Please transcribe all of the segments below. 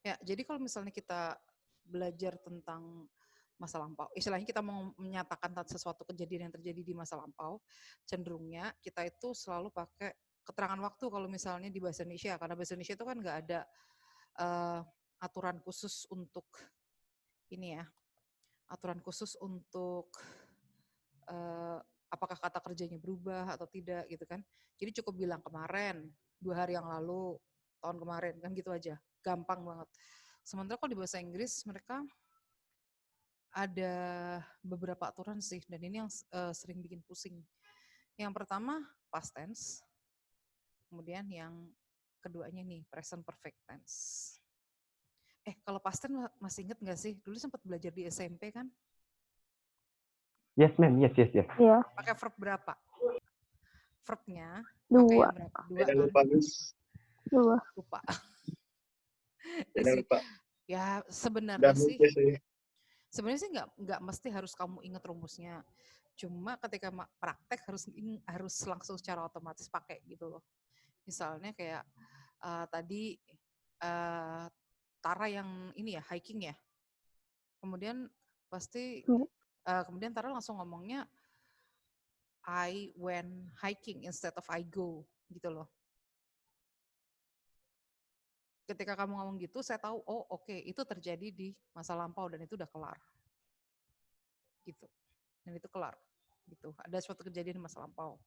Ya, jadi kalau misalnya kita belajar tentang masa lampau, istilahnya kita mau menyatakan sesuatu kejadian yang terjadi di masa lampau, cenderungnya kita itu selalu pakai keterangan waktu kalau misalnya di bahasa Indonesia, karena bahasa Indonesia itu kan nggak ada uh, aturan khusus untuk ini ya, aturan khusus untuk uh, apakah kata kerjanya berubah atau tidak gitu kan. Jadi cukup bilang kemarin, 2 hari yang lalu, tahun kemarin, kan gitu aja. Gampang banget. Sementara kalau di bahasa Inggris mereka ada beberapa aturan sih, dan ini yang sering bikin pusing. Yang pertama past tense, kemudian yang keduanya nih present perfect tense. Kalau past tense masih inget nggak sih? Dulu sempat belajar di SMP kan? Yes, ma'am. Yes. Iya. Pakai verb berapa? Verbnya pakai 2. yang berapa? 2 kan? Lupa, Miss. 2. Lupa. Jangan lupa. Ya Udah sebenarnya sih mimpi sih. nggak mesti harus kamu ingat rumusnya. Cuma ketika praktek harus langsung secara otomatis pakai gitu loh. Misalnya kayak tadi Tara yang ini ya hiking ya. Kemudian pasti kemudian Tara langsung ngomongnya I went hiking instead of I go gitu loh. Ketika kamu ngomong gitu, saya tahu, oh oke, itu terjadi di masa lampau dan itu udah kelar. Gitu. Dan itu kelar. Gitu. Ada suatu kejadian di masa lampau.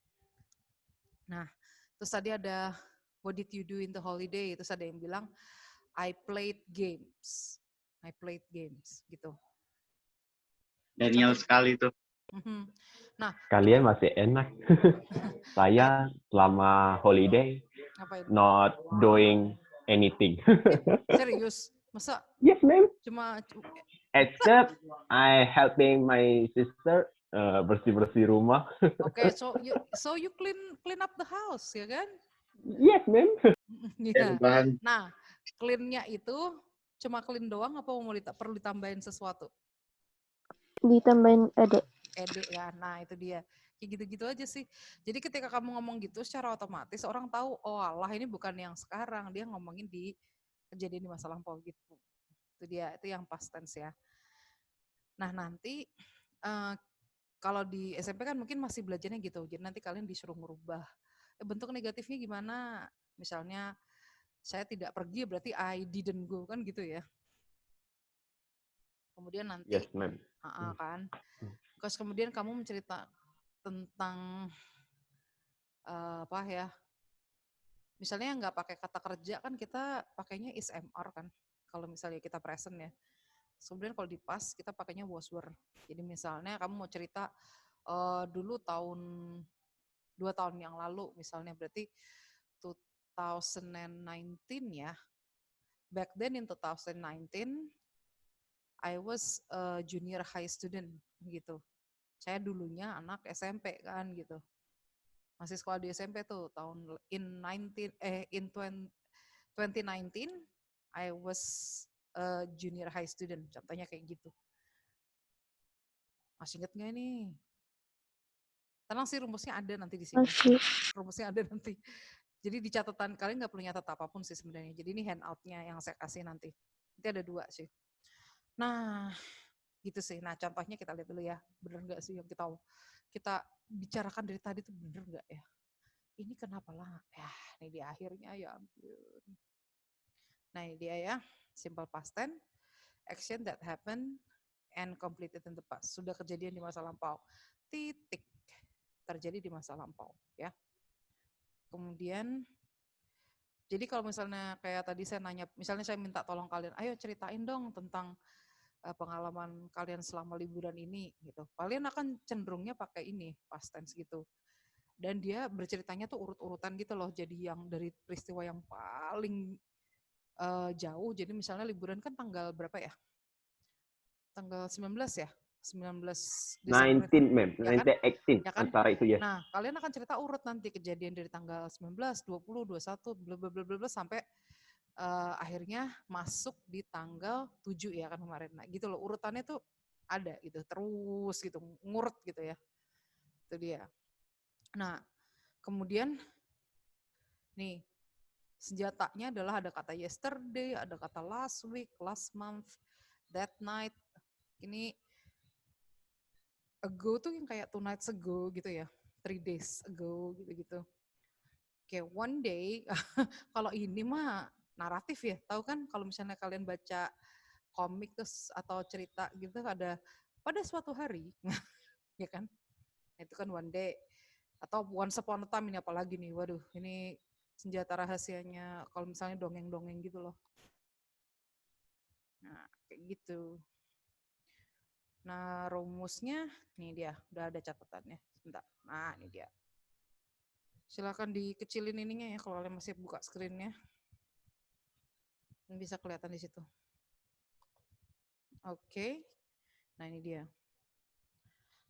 Nah, terus tadi ada what did you do in the holiday? Terus ada yang bilang I played games. I played games gitu. Genial sekali tuh. Nah, kalian masih enak. Saya selama holiday ngapain? not doing anything. Serius? Masa Yes, ma'am. cuma Except I helping my sister bersih-bersih rumah. Oke, so you clean up the house, ya kan? Yes, ma'am. Iya. Bahan Nah, clean-nya itu cuma clean doang apa mau perlu ditambahin sesuatu? Ditambahin ede. Ede kan. Nah, itu dia. Kayak gitu-gitu aja sih. Jadi ketika kamu ngomong gitu secara otomatis orang tahu, oh Allah ini bukan yang sekarang, dia ngomongin di kejadian di masa lampau gitu. Itu dia, itu yang past tense ya. Nah, nanti kalau di SMP kan mungkin masih belajarnya gitu. Jadi nanti kalian disuruh merubah bentuk negatifnya gimana? Misalnya saya tidak pergi berarti I didn't go kan gitu ya. Kemudian nanti Yes, ma'am. kan. Terus kemudian kamu mencerita tentang apa ya? Misalnya nggak pakai kata kerja kan kita pakainya is MR kan. Kalau misalnya kita present ya. Kemudian kalau di past kita pakainya was were. Jadi misalnya kamu mau cerita dulu 2 tahun yang lalu misalnya berarti 2019 ya. Back then in 2019 I was a junior high student gitu. Saya dulunya anak SMP kan gitu. Masih sekolah di SMP tuh tahun in 2019 I was a junior high student. Contohnya kayak gitu. Masih inget gak nih? Tenang sih rumusnya ada nanti di sini. Masih. Rumusnya ada nanti. Jadi di catatan kalian nggak perlu nyatet apapun sih sebenarnya. Jadi ini handoutnya yang saya kasih nanti. Nanti ada 2 sih. Nah, gitu sih. Nah, contohnya kita lihat dulu ya. Bener nggak sih yang kita bicarakan dari tadi tuh bener nggak ya? Ini kenapa lah? Ya, ini di akhirnya ya ampun. Nah, ini dia ya. Simple past tense, action that happen and completed in the past. Sudah kejadian di masa lampau. Titik. Terjadi di masa lampau, ya. Kemudian jadi kalau misalnya kayak tadi saya nanya, misalnya saya minta tolong kalian, ayo ceritain dong tentang pengalaman kalian selama liburan ini gitu. Kalian akan cenderungnya pakai ini past tense gitu. Dan dia berceritanya tuh urut-urutan gitu loh. Jadi yang dari peristiwa yang paling jauh. Jadi misalnya liburan kan tanggal berapa ya? Tanggal 19 ya? 19 Desember 19, ma'am. ya kan? 19, 18. Ya kan? Antara itu, yes. Nah, kalian akan cerita urut nanti kejadian dari tanggal 19, 20, 21, bla bla bla bla sampai akhirnya masuk di tanggal 7 ya kan kemarin. Nah, gitu loh urutannya tuh ada gitu, terus gitu, ngurut gitu ya. Itu dia. Nah, kemudian nih senjatanya adalah ada kata yesterday, ada kata last week, last month, that night. Ini ago tuh yang kayak 2 nights ago gitu ya, 3 days ago gitu-gitu. Kayak one day, kalau ini mah naratif ya, tahu kan kalau misalnya kalian baca komik terus atau cerita gitu ada pada suatu hari, ya kan? Itu kan one day atau once upon a time ini apalagi nih, waduh ini senjata rahasianya kalau misalnya dongeng-dongeng gitu loh. Nah kayak gitu. Nah rumusnya, nih dia, udah ada catatannya. Sebentar, nah ini dia. Silakan dikecilin ininya ya kalau kalian masih buka screen-nya. Ini bisa kelihatan di situ. Oke, nah ini dia.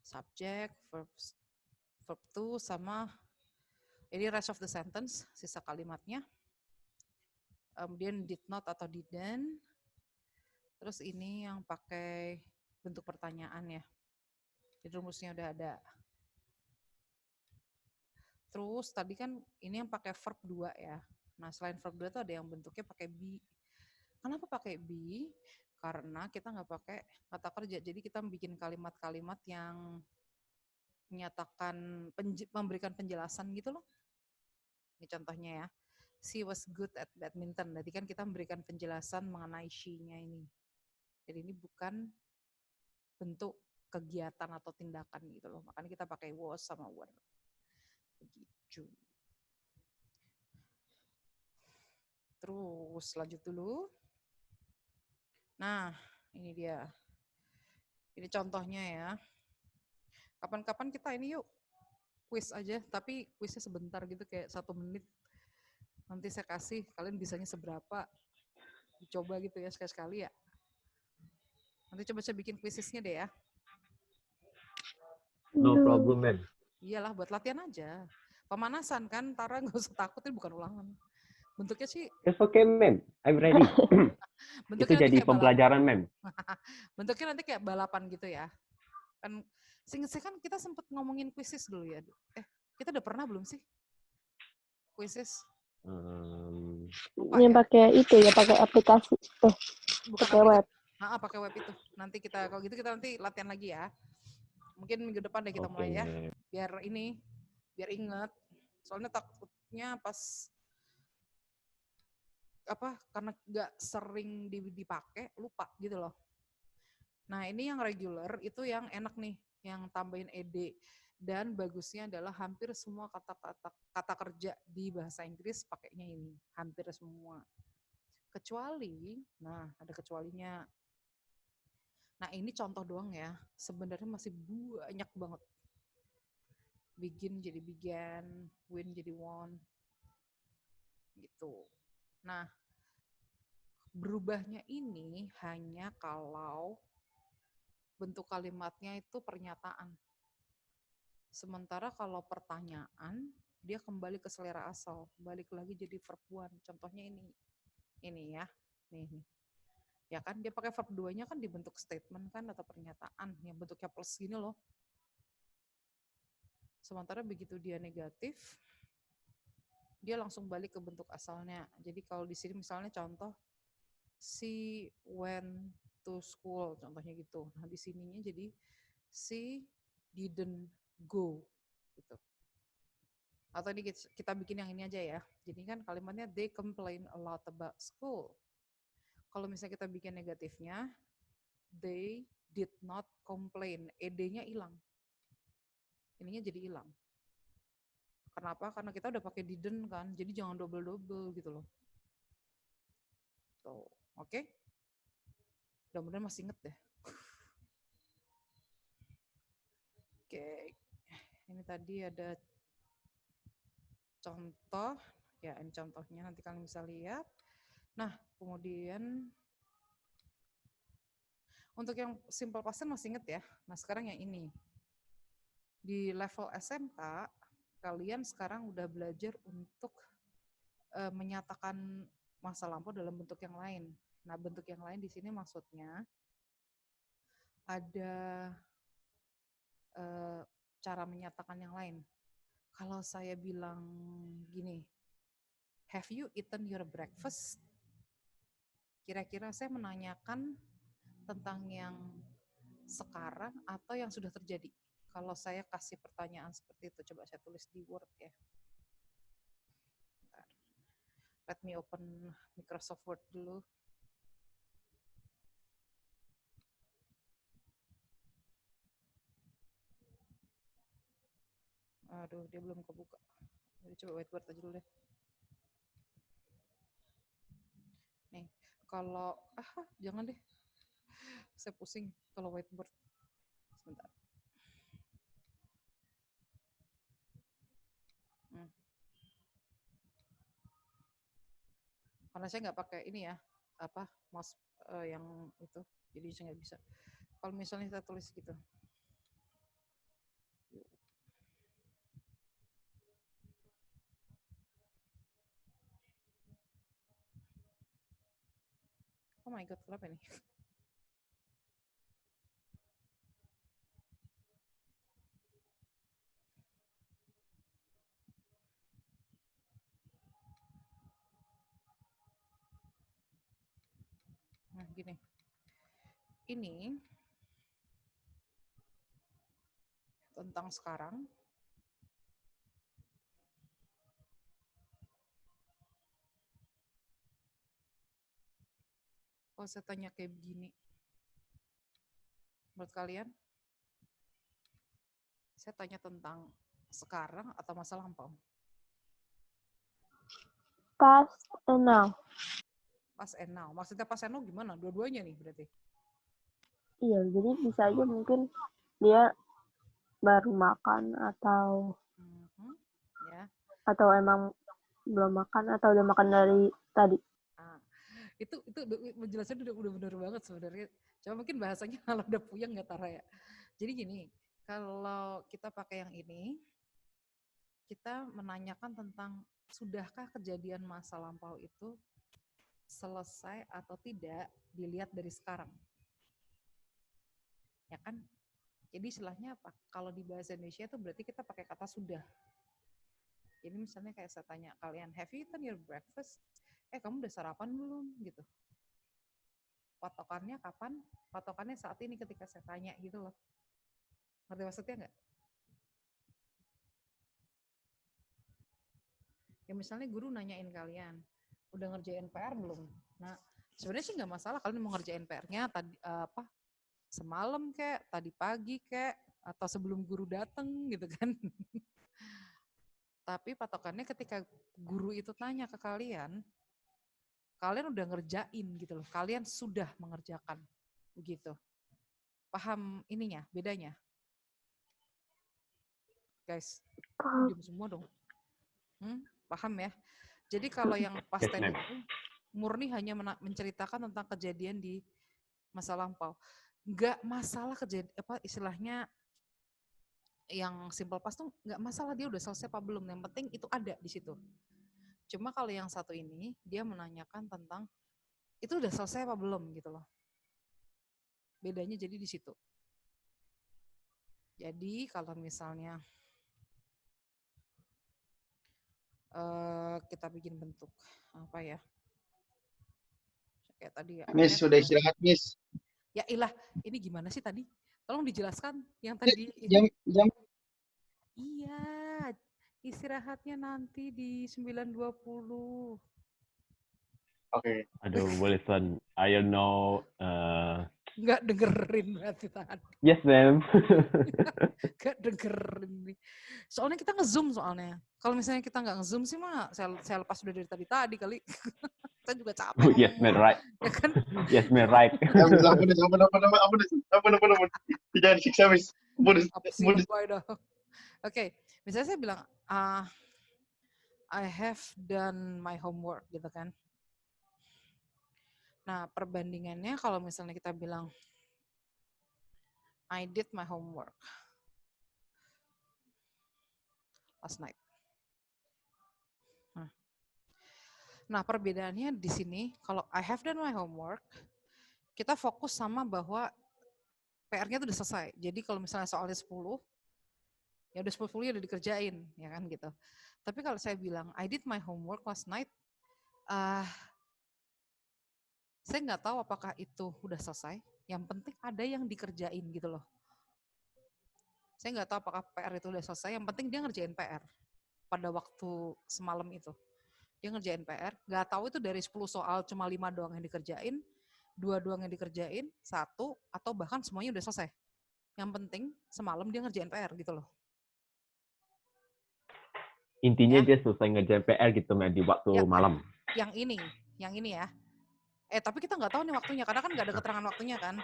Subject, verb to sama ini rest of the sentence, sisa kalimatnya. Kemudian did not atau didn't. Terus ini yang pakai bentuk pertanyaan ya. Jadi rumusnya udah ada. Terus tadi kan ini yang pakai verb 2 ya. Nah selain verb 2 itu ada yang bentuknya pakai be. Kenapa pakai be? Karena kita nggak pakai kata kerja. Jadi kita bikin kalimat-kalimat yang menyatakan, memberikan penjelasan gitu loh. Ini contohnya ya. She was good at badminton. Jadi kan kita memberikan penjelasan mengenai she-nya ini. Jadi ini bukan bentuk kegiatan atau tindakan gitu loh. Makanya kita pakai was sama were. Begitu. Terus lanjut dulu. Nah, ini dia. Ini contohnya ya. Kapan-kapan kita ini yuk quiz aja, tapi quiznya sebentar gitu kayak 1 menit. Nanti saya kasih, kalian bisanya seberapa. Dicoba gitu ya sekali-sekali ya. Nanti coba saya bikin quizesnya deh ya. No problem, ma'am. Iyalah buat latihan aja. Pemanasan kan, Tara nggak usah takut, ini bukan ulangan. Bentuknya sih, It's okay, ma'am. I'm ready. Itu bentuknya nanti jadi kayak balapan. pembelajaran, ma'am. Bentuknya nanti kayak balapan gitu ya. Kan, seinget saya kan kita sempat ngomongin quizzes dulu ya. Kita udah pernah belum sih? Quizzes? Yang ya? pakai itu ya, pakai aplikasi. Bukan pakai web. pakai web itu. Nanti kita, kalau gitu kita nanti latihan lagi ya. Mungkin minggu depan deh kita mulai ya. Biar inget. Soalnya takutnya pas karena nggak sering dipakai lupa gitu loh. Nah ini yang regular itu yang enak nih, yang tambahin ed, dan bagusnya adalah hampir semua kata kerja di bahasa Inggris pakainya ini, hampir semua. Kecuali, nah ada kecualinya. Nah ini contoh doang ya, sebenarnya masih banyak banget. Begin jadi began, win jadi won, gitu. Nah berubahnya ini hanya kalau bentuk kalimatnya itu pernyataan. Sementara kalau pertanyaan, dia kembali ke selera asal, balik lagi jadi verb one. Contohnya ini ya, nih. Ya kan, dia pakai verb 2-nya kan dibentuk statement kan atau pernyataan, yang bentuknya plus gini loh. Sementara begitu dia negatif, dia langsung balik ke bentuk asalnya. Jadi kalau di sini misalnya contoh, she went to school, contohnya gitu. Nah di sininya jadi she didn't go gitu. Atau ini kita bikin yang ini aja ya. Jadi kan kalimatnya they complain a lot about school. Kalau misalnya kita bikin negatifnya, they did not complain. Ed-nya hilang. Ininya jadi hilang. Kenapa? Karena kita udah pakai didn't kan. Jadi jangan double-double gitu loh. Tuh, oke? Mudah-mudahan masih inget deh. Oke. Ini tadi ada contoh, ya ini contohnya nanti kalian bisa lihat. Nah, kemudian untuk yang simple past tense masih inget ya. Nah, sekarang yang ini. Di level SMK, kalian sekarang udah belajar untuk menyatakan masa lampau dalam bentuk yang lain. Nah, bentuk yang lain di sini maksudnya ada cara menyatakan yang lain. Kalau saya bilang gini, have you eaten your breakfast? Kira-kira saya menanyakan tentang yang sekarang atau yang sudah terjadi. Kalau saya kasih pertanyaan seperti itu, coba saya tulis di Word ya. Bentar. Let me open Microsoft Word dulu. Aduh, dia belum kebuka. Jadi coba whiteboard aja dulu deh. Nih, kalau jangan deh. Saya pusing kalau whiteboard. Sebentar. Karena saya nggak pakai ini ya, mouse yang itu, jadi saya nggak bisa. Kalau misalnya kita tulis gitu. Oh my god, kenapa nih? Nah, gini. Ini tentang sekarang. Kalau saya tanya kayak begini, menurut kalian, saya tanya tentang sekarang atau masa lampau? Past and now. Past and now. Maksudnya past and now gimana? Dua-duanya nih berarti? Iya, jadi bisa aja mungkin dia baru makan atau Ya. atau emang belum makan atau udah makan dari tadi. Itu penjelasannya udah benar banget sebenarnya. Cuma mungkin bahasanya kalau udah puyeng nggak Tara ya. Jadi gini, kalau kita pakai yang ini, kita menanyakan tentang sudahkah kejadian masa lampau itu selesai atau tidak dilihat dari sekarang. Ya kan? Jadi istilahnya apa? Kalau di bahasa Indonesia itu berarti kita pakai kata sudah. Jadi misalnya kayak saya tanya kalian, have you eaten your breakfast? Kamu udah sarapan belum? Gitu. Patokannya kapan? Patokannya saat ini ketika saya tanya gitu loh. Ngerti maksudnya nggak? Ya misalnya guru nanyain kalian, udah ngerjain PR belum? Nah, sebenarnya sih nggak masalah kalian mau ngerjain PR-nya tadi semalam kek, tadi pagi kek, atau sebelum guru datang gitu kan. Tapi patokannya ketika guru itu tanya ke kalian udah ngerjain gitu loh. Kalian sudah mengerjakan begitu. Paham ininya, bedanya? Guys, diam semua dong. Paham ya? Jadi kalau yang past tense itu murni hanya menceritakan tentang kejadian di masa lampau. Nggak masalah kejadian istilahnya yang simple past tuh nggak masalah dia udah selesai apa belum. Yang penting itu ada di situ. Cuma kalau yang satu ini dia menanyakan tentang itu udah selesai apa belum gitu loh. Bedanya jadi di situ. Jadi kalau misalnya kita bikin bentuk apa ya? Kayak tadi ya. Miss, sudah istirahat, Miss. Ya ilah, ini gimana sih tadi? Tolong dijelaskan yang tadi. Jam. Iya, istirahatnya nanti di 9.20. Oke. Aduh, boleh Tuan. I don't know. Nggak dengerin berarti tadi. Yes, ma'am. Nggak dengerin nih. Soalnya kita nge-zoom soalnya. Kalau misalnya kita nggak nge-zoom sih mah saya lepas udah dari tadi kali. Saya juga capek. Oh, yes, man, right. Ya kan? Yes, man, right. Ampun. Jangan siksa, Miss. Ampun. Oke, misalnya saya bilang, I have done my homework, gitu kan. Nah, perbandingannya kalau misalnya kita bilang, I did my homework last night. Nah, perbedaannya di sini, kalau I have done my homework, kita fokus sama bahwa PR-nya itu udah selesai. Jadi kalau misalnya soalnya 10, ya udah 10 udah dikerjain, ya kan gitu. Tapi kalau saya bilang, I did my homework last night, ah saya nggak tahu apakah itu udah selesai. Yang penting ada yang dikerjain gitu loh. Saya nggak tahu apakah PR itu udah selesai. Yang penting dia ngerjain PR pada waktu semalam itu. Dia ngerjain PR. Nggak tahu itu dari 10 soal cuma 5 doang yang dikerjain, 2 doang yang dikerjain, 1 atau bahkan semuanya udah selesai. Yang penting semalam dia ngerjain PR gitu loh. Intinya Ya. dia selesai ngerjain PR gitu, Mel, di waktu Ya, malam. yang ini ya. Tapi kita nggak tahu nih waktunya karena kan nggak ada keterangan waktunya kan.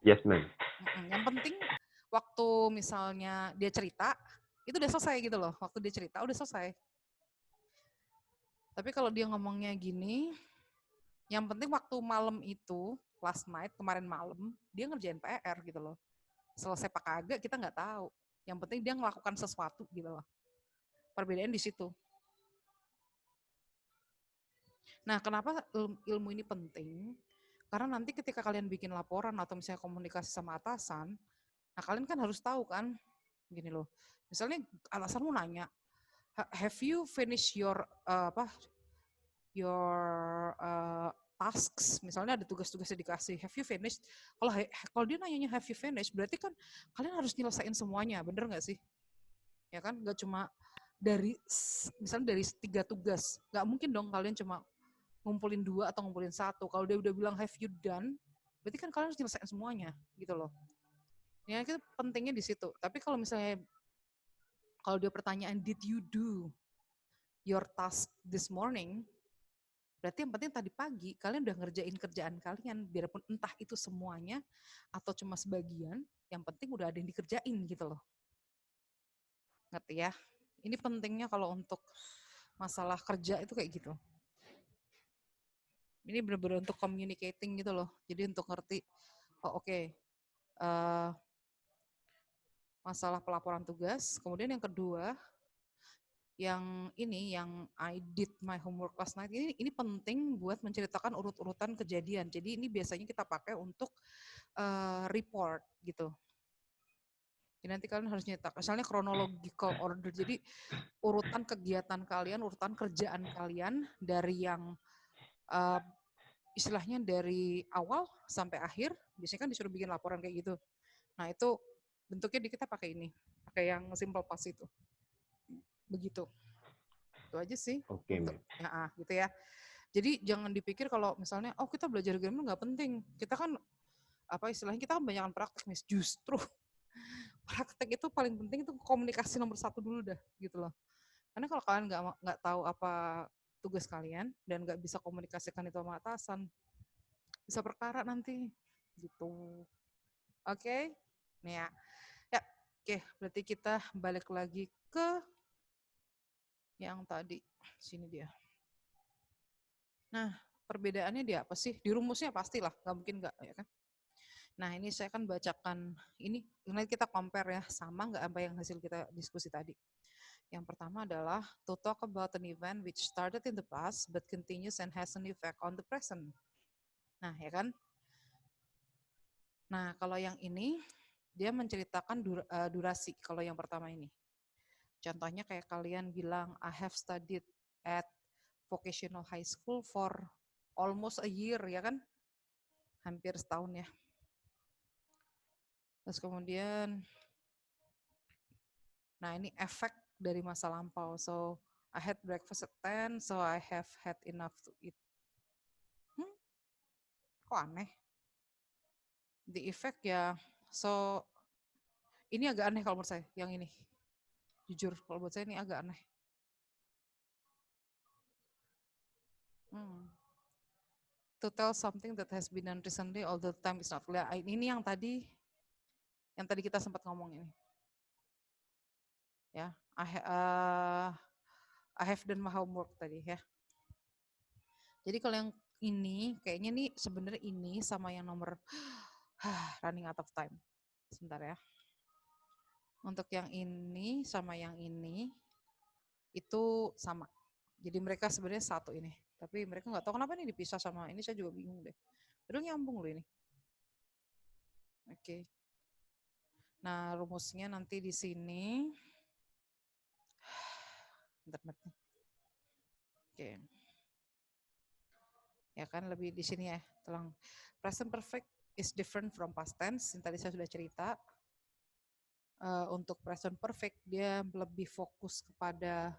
Yes, ma'am. Yang penting waktu misalnya dia cerita itu udah selesai gitu loh. Waktu dia cerita udah selesai. Tapi kalau dia ngomongnya gini, yang penting waktu malam itu, last night, kemarin malam, dia ngerjain PR gitu loh. Selesai apa kagak kita nggak tahu. Yang penting dia melakukan sesuatu gitu loh. Perbedaan di situ. Nah, kenapa ilmu ini penting? Karena nanti ketika kalian bikin laporan atau misalnya komunikasi sama atasan, nah kalian kan harus tahu kan, gini loh. Misalnya atasanmu nanya, have you finished your tasks? Misalnya ada tugas-tugas yang dikasih, have you finished? Kalau dia nanyanya have you finished, berarti kan kalian harus nyelesain semuanya, bener nggak sih? Ya kan, nggak cuma misalnya dari 3 tugas, nggak mungkin dong kalian cuma ngumpulin 2 atau ngumpulin 1. Kalau dia udah bilang have you done, berarti kan kalian harus nyelesain semuanya, gitu loh. Ya itu pentingnya di situ. Tapi kalau misalnya kalau dia pertanyaan did you do your task this morning, berarti yang penting tadi pagi kalian udah ngerjain kerjaan kalian, biarpun entah itu semuanya atau cuma sebagian, yang penting udah ada yang dikerjain gitu loh. Ngerti ya? Ini pentingnya kalau untuk masalah kerja itu kayak gitu. Ini benar-benar untuk communicating gitu loh. Jadi untuk ngerti, oh oke, masalah pelaporan tugas. Kemudian yang kedua, yang I did my homework last night, ini penting buat menceritakan urut-urutan kejadian. Jadi ini biasanya kita pakai untuk report gitu. Jadi nanti kalian harus nyetak, misalnya chronological order. Jadi urutan kegiatan kalian, urutan kerjaan kalian dari yang istilahnya dari awal sampai akhir. Biasanya kan disuruh bikin laporan kayak gitu. Nah itu bentuknya kita pakai ini, pakai yang simple past itu. Begitu. Itu aja sih. Oke, Untuk, gitu ya. Jadi jangan dipikir kalau misalnya, oh kita belajar grammar nggak penting. Kita kan, istilahnya kita kan banyakan praktek, Miss. Justru praktek itu paling penting, itu komunikasi nomor 1 dulu dah, gitu loh. Karena kalau kalian nggak tahu apa tugas kalian dan nggak bisa komunikasikan itu sama atasan, bisa perkara nanti, gitu. Oke? Nih ya. Oke, berarti kita balik lagi ke yang tadi. Sini dia. Nah, perbedaannya dia apa sih? Di rumusnya pastilah, nggak mungkin nggak, ya kan? Nah, ini saya akan bacakan, ini kita compare ya, sama nggak apa yang hasil kita diskusi tadi. Yang pertama adalah, to talk about an event which started in the past but continues and has an effect on the present. Nah, ya kan? Nah, kalau yang ini, dia menceritakan durasi, kalau yang pertama ini. Contohnya kayak kalian bilang, I have studied at vocational high school for almost a year, ya kan? Hampir setahun ya. Terus kemudian, nah ini efek dari masa lampau. So, I had breakfast at 10, so I have had enough to eat. Kok aneh? The effect ya, so ini agak aneh kalau menurut saya, yang ini. Jujur, kalau buat saya ini agak aneh. To tell something that has been done recently all the time is not clear. Ini yang tadi kita sempat ngomong ini. Ya, I have done my homework tadi ya. Jadi kalau yang ini, kayaknya nih sebenarnya ini sama yang nomor running out of time. Sebentar ya. Untuk yang ini sama yang ini, itu sama. Jadi mereka sebenarnya satu ini. Tapi mereka nggak tahu kenapa ini dipisah sama ini, saya juga bingung deh. Padahal nyambung loh ini. Oke. Nah, rumusnya nanti di sini. internetnya. Oke. Ya kan lebih di sini ya, tolong. Present perfect is different from past tense. Yang tadi saya sudah cerita. Untuk present perfect dia lebih fokus kepada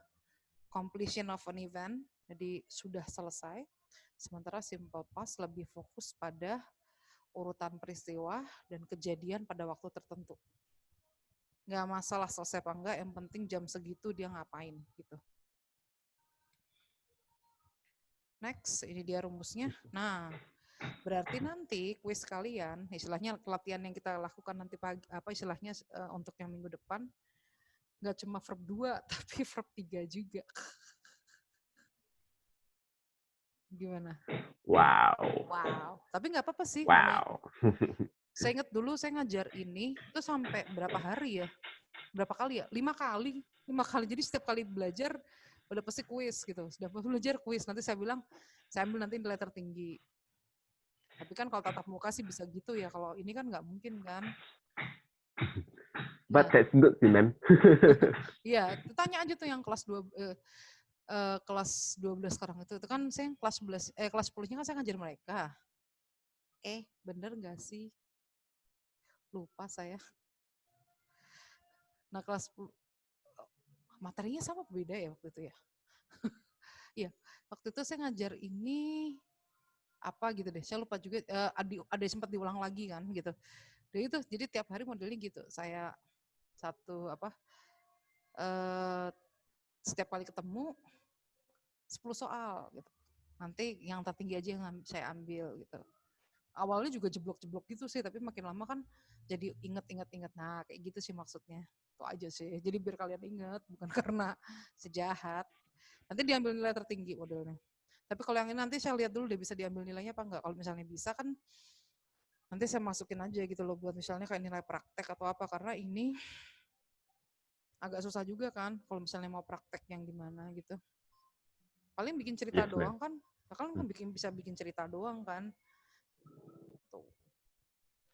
completion of an event, jadi sudah selesai. Sementara simple past lebih fokus pada urutan peristiwa dan kejadian pada waktu tertentu. Nggak masalah selesai apa enggak, yang penting jam segitu dia ngapain gitu. Next, ini dia rumusnya. Nah, berarti nanti kuis kalian, istilahnya pelatihan yang kita lakukan nanti pagi, apa istilahnya untuk yang minggu depan, nggak cuma verb 2, tapi verb 3 juga. Gimana? Wow. Wow. Tapi nggak apa-apa sih. Namanya, Wow. saya ingat dulu saya ngajar ini, itu sampai berapa hari ya? Berapa kali ya? 5 kali. 5 kali. Jadi setiap kali belajar, udah pasti kuis gitu. Sudah belajar kuis. Nanti saya bilang, saya ambil nanti nilai tertinggi. Tapi kan kalau tatap muka sih bisa gitu ya. Kalau ini kan nggak mungkin kan. But that's good sih, ma'am. Iya, tanya aja tuh yang kelas 12 sekarang itu kan saya kelas 11 kelas 10-nya kan saya ngajar mereka. Bener nggak sih? Lupa saya. Nah, kelas 10 materinya sama apa beda ya waktu itu ya? Iya, waktu itu saya ngajar ini apa gitu deh. Saya lupa juga ada sempat diulang lagi kan gitu. Dan itu jadi tiap hari modelnya gitu. Saya satu setiap kali ketemu 10 soal gitu. Nanti yang tertinggi aja yang saya ambil gitu. Awalnya juga jeblok-jeblok gitu sih, tapi makin lama kan jadi inget-inget. Nah, kayak gitu sih maksudnya. Itu aja sih. Jadi biar kalian inget, bukan karena sejahat. Nanti diambil nilai tertinggi modelnya. Tapi kalau yang ini nanti saya lihat dulu deh bisa diambil nilainya apa enggak. Kalau misalnya bisa kan nanti saya masukin aja gitu loh buat misalnya kayak nilai praktek atau apa. Karena ini agak susah juga kan kalau misalnya mau praktek yang gimana gitu. Paling bikin cerita Yes, ma'am. doang kan. Kan bisa bikin cerita doang kan. Tuh.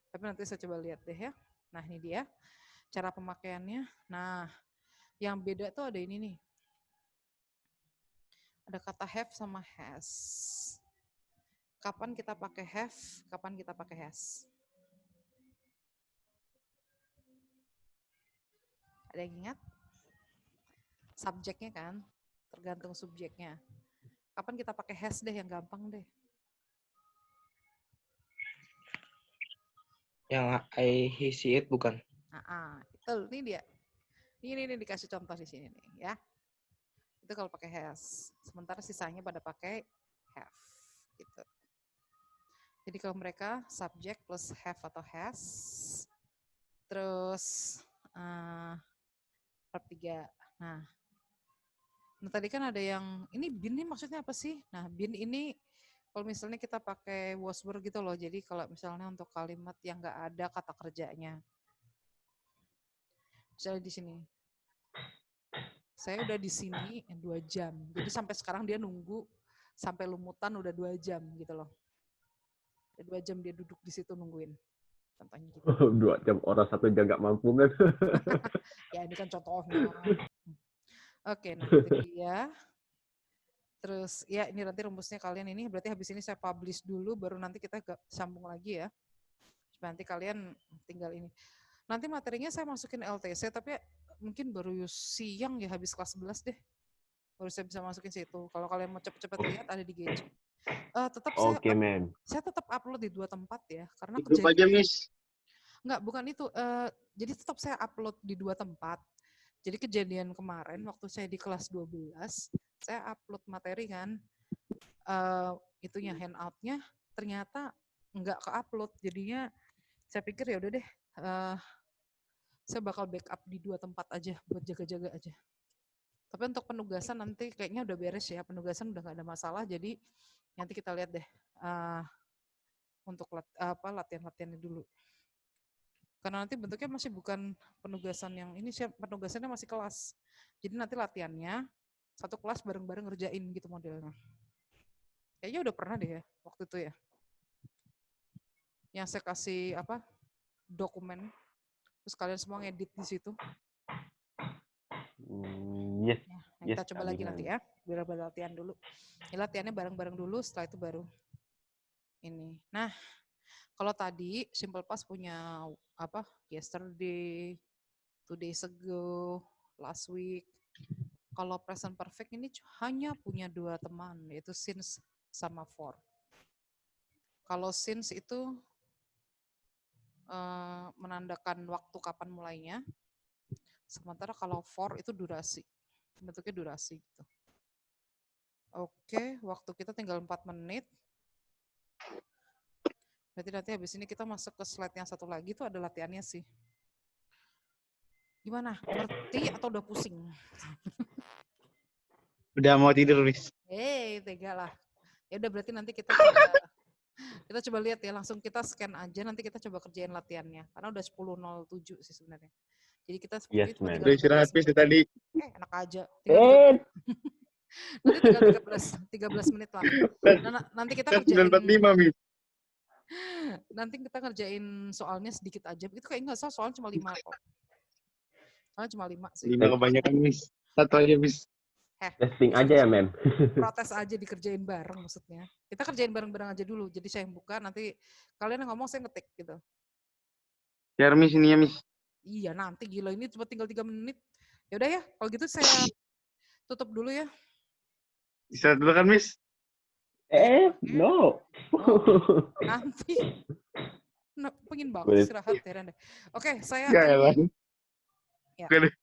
Tapi nanti saya coba lihat deh ya. Nah ini dia cara pemakaiannya. Nah yang beda tuh ada ini nih. Ada kata have sama has. Kapan kita pakai have, kapan kita pakai has. Ada yang ingat? Subjeknya kan, tergantung subjeknya. Kapan kita pakai has deh yang gampang deh. Yang he see it bukan? Itu ini dia. Ini dikasih contoh di sini nih ya. Itu kalau pakai has. Sementara sisanya pada pakai have gitu. Jadi kalau mereka subjek plus have atau has, terus verb 3. Nah, tadi kan ada yang ini bin ini maksudnya apa sih? Nah, bin ini kalau misalnya kita pakai was were gitu loh. Jadi kalau misalnya untuk kalimat yang nggak ada kata kerjanya. Misalnya di sini. Saya udah di sini 2 jam. Jadi sampai sekarang dia nunggu sampai lumutan udah 2 jam gitu loh. Udah 2 jam dia duduk di situ nungguin. Contohnya gitu. 2 jam orang 1 jam nggak mampu kan? Ya ini kan contohnya. Oke, nah itu dia. Terus ya ini nanti rumusnya kalian ini berarti habis ini saya publish dulu baru nanti kita sambung lagi ya. Supaya nanti kalian tinggal ini. Nanti materinya saya masukin LTC tapi mungkin baru siang ya habis kelas 11 deh. Baru saya bisa masukin situ. Kalau kalian mau cepet-cepet lihat ada di Gage. Tetap Oke, ma'am. saya tetap upload di 2 tempat ya karena Di grup aja, Miss. Enggak, bukan itu. Jadi tetap saya upload di 2 tempat. Jadi kejadian kemarin waktu saya di kelas 12, saya upload materi kan, itunya handout-nya ternyata nggak ke-upload. Jadinya saya pikir ya udah deh, saya bakal backup di 2 tempat aja buat jaga-jaga aja. Tapi untuk penugasan nanti kayaknya udah beres ya, penugasan udah nggak ada masalah. Jadi nanti kita lihat deh untuk latihan-latihannya dulu. Karena nanti bentuknya masih bukan penugasan yang ini, penugasannya masih kelas. Jadi nanti latihannya satu kelas bareng-bareng ngerjain gitu modelnya. Kayaknya udah pernah deh ya waktu itu ya. Yang saya kasih dokumen, terus kalian semua ngedit di situ. Yes. Nah, kita Yes, coba lagi amin, nanti amin. ya, biar latihan dulu. Ini latihannya bareng-bareng dulu, setelah itu baru ini. Nah, kalau tadi simple past punya apa? Yesterday, 2 days ago, last week. Kalau present perfect ini hanya punya 2 teman, yaitu since sama for. Kalau since itu menandakan waktu kapan mulainya, sementara kalau for itu durasi, bentuknya durasi gitu. Oke, waktu kita tinggal 4 menit. Berarti nanti habis ini kita masuk ke slide yang satu lagi, itu ada latihannya sih. Gimana? Ngerti atau udah pusing? Udah mau tidur, Miss. Tega lah. Ya udah berarti nanti kita coba lihat ya, langsung kita scan aja, nanti kita coba kerjain latihannya. Karena udah 10.07 sih sebenarnya. Jadi kita Yes, cuma ma'am. tinggal Udah istirahat, 13 Miss, menit. tadi. Enak aja. Tinggal 13, nanti tinggal 13 menit lah. Nanti kita kerjain 9:45, Miss. nanti kita ngerjain soalnya sedikit aja. Itu kayak nggak salah, soalnya cuma 5 kok. Soalnya cuma 5 sih. 5 kebanyakan, Miss. 1 aja, Miss. Testing aja ya, Mem. Protes aja dikerjain bareng maksudnya. Kita kerjain bareng-bareng aja dulu. Jadi saya yang buka, nanti kalian yang ngomong saya ngetik gitu. Share, Miss, ini ya, Miss. Iya nanti gila ini cuma tinggal 3 menit. Ya udah ya, kalau gitu saya tutup dulu ya. Istirahat dulu kan, Miss? No. Nanti. Nah, pengen banget Boleh. istirahat ya Randa. Oke, saya Ya akan elah. Ya. Oke deh.